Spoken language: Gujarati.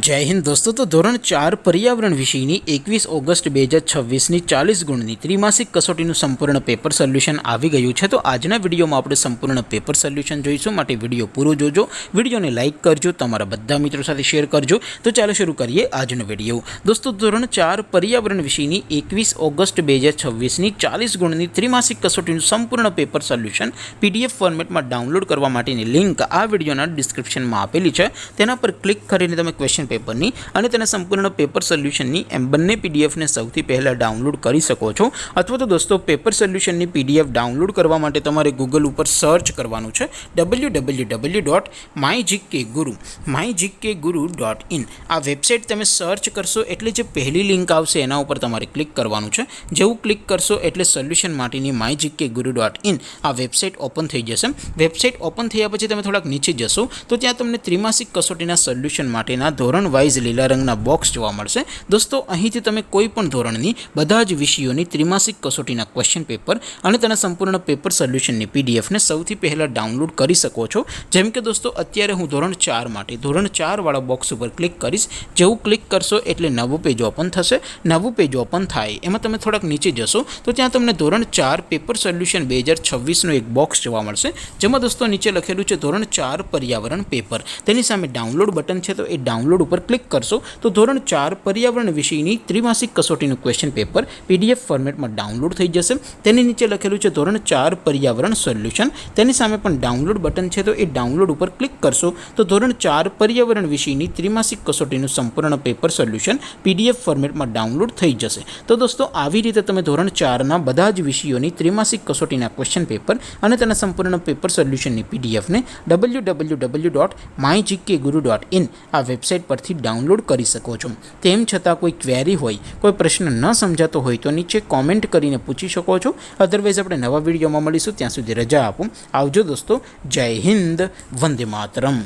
जय हिंद दोस्तों। तो धोरण 4 पर्यावरण विषयની 21 ઓગસ્ટ 2026ની 40 ગુણની ત્રિમાસિક કસોટીનું સંપૂર્ણ પેપર સોલ્યુશન આવી ગયું છે। તો આજના વિડીયોમાં આપણે સંપૂર્ણ પેપર સોલ્યુશન જોઈશું, માટે વિડીયો પૂરો જોજો, વિડીયોને લાઇક કરજો, તમારા બધા મિત્રો સાથે શેર કરજો। તો ચાલો શરૂ કરીએ આજનો વિડીયો। દોસ્તો ધોરણ 4 पर्यावरण વિષયની 21 ઓગસ્ટ 2026ની 40 ગુણની ત્રિમાસિક કસોટીનું સંપૂર્ણ પેપર સોલ્યુશન PDF ફોર્મેટમાં ડાઉનલોડ કરવા માટેની લિંક આ વિડીયોના ડિસ્ક્રિપ્શનમાં આપેલી છે। તેના પર ક્લિક કરીને તમે ક્વેશ્ચન પેપરની અને તેના સંપૂર્ણ પેપર સોલ્યુશનની એમ બંને પીડીએફને સૌથી પહેલાં ડાઉનલોડ કરી શકો છો। અથવા તો દોસ્તો પેપર સોલ્યુશનની પીડીએફ ડાઉનલોડ કરવા માટે તમારે ગૂગલ ઉપર સર્ચ કરવાનું છે www.mygkguru.in। આ વેબસાઇટ તમે સર્ચ કરશો એટલે જે પહેલી લિંક આવશે એના ઉપર તમારે ક્લિક કરવાનું છે। જેવું ક્લિક કરશો એટલે સોલ્યુશન માટેની mygkguru.in આ વેબસાઇટ ઓપન થઈ જશે। વેબસાઇટ ઓપન થયા પછી તમે થોડાક નીચે જશો તો ત્યાં તમને ત્રિમાસિક કસોટીના સોલ્યુશન માટેના ધોરણ વાઇઝ લીલા રંગના બોક્સ જોવા મળશે। દોસ્તો અહીંથી તમે કોઈ પણ ધોરણની બધા જ વિષયોની ત્રિમાસિક કસોટીના ક્વેશ્ચન પેપર અને તેના સંપૂર્ણ પેપર સોલ્યુશનની પીડીએફને સૌથી પહેલાં ડાઉનલોડ કરી શકો છો। જેમ કે દોસ્તો અત્યારે હું ધોરણ 4 માટે ધોરણ 4 વાળા બોક્સ ઉપર ક્લિક કરીશ। જેવું ક્લિક કરશો એટલે નવું પેજ ઓપન થશે। નવું પેજ ઓપન થાય એમાં તમે થોડાક નીચે જશો તો ત્યાં તમને ધોરણ 4 પેપર સોલ્યુશન 2026નું એક બોક્સ જોવા મળશે, જેમાં દોસ્તો નીચે લખેલું છે ધોરણ 4 પર્યાવરણ પેપર। તેની સામે ડાઉનલોડ બટન છે, તો એ ડાઉનલોડ ઉપર ક્લિક કરશો તો ધોરણ 4 पर्यावरण વિષયની ત્રિમાસિક કસોટીનું ક્વેશ્ચન પેપર PDF ફોર્મેટમાં ડાઉનલોડ થઈ જશે। તેની નીચે લખેલું છે ધોરણ 4 पर्यावरण સોલ્યુશન, તેની સામે પણ ડાઉનલોડ બટન છે, તો એ ડાઉનલોડ ઉપર ક્લિક કરશો તો ધોરણ 4 पर्यावरण વિષયની ત્રિમાસિક કસોટીનું સંપૂર્ણ પેપર સોલ્યુશન PDF ફોર્મેટમાં ડાઉનલોડ થઈ જશે। તો દોસ્તો આવી રીતે તમે ધોરણ 4ના બધા જ વિષયોની ત્રિમાસિક કસોટીના ક્વેશ્ચન પેપર અને તેના સંપૂર્ણ પેપર સોલ્યુશનની પીડીએફને www.mygkguru.in આ વેબસાઇટ પરથી ડાઉનલોડ કરી શકો છો। તેમ છતાં કોઈ ક્વેરી હોય, કોઈ પ્રશ્ન ન સમજાતો હોય તો નીચે કોમેન્ટ કરીને પૂછી શકો છો। અધરવાઇઝ આપણે નવા વિડીયોમાં મળીશું, ત્યાં સુધી રજા આપો। આવજો દોસ્તો, જય હિન્દ, વંદે માતરમ।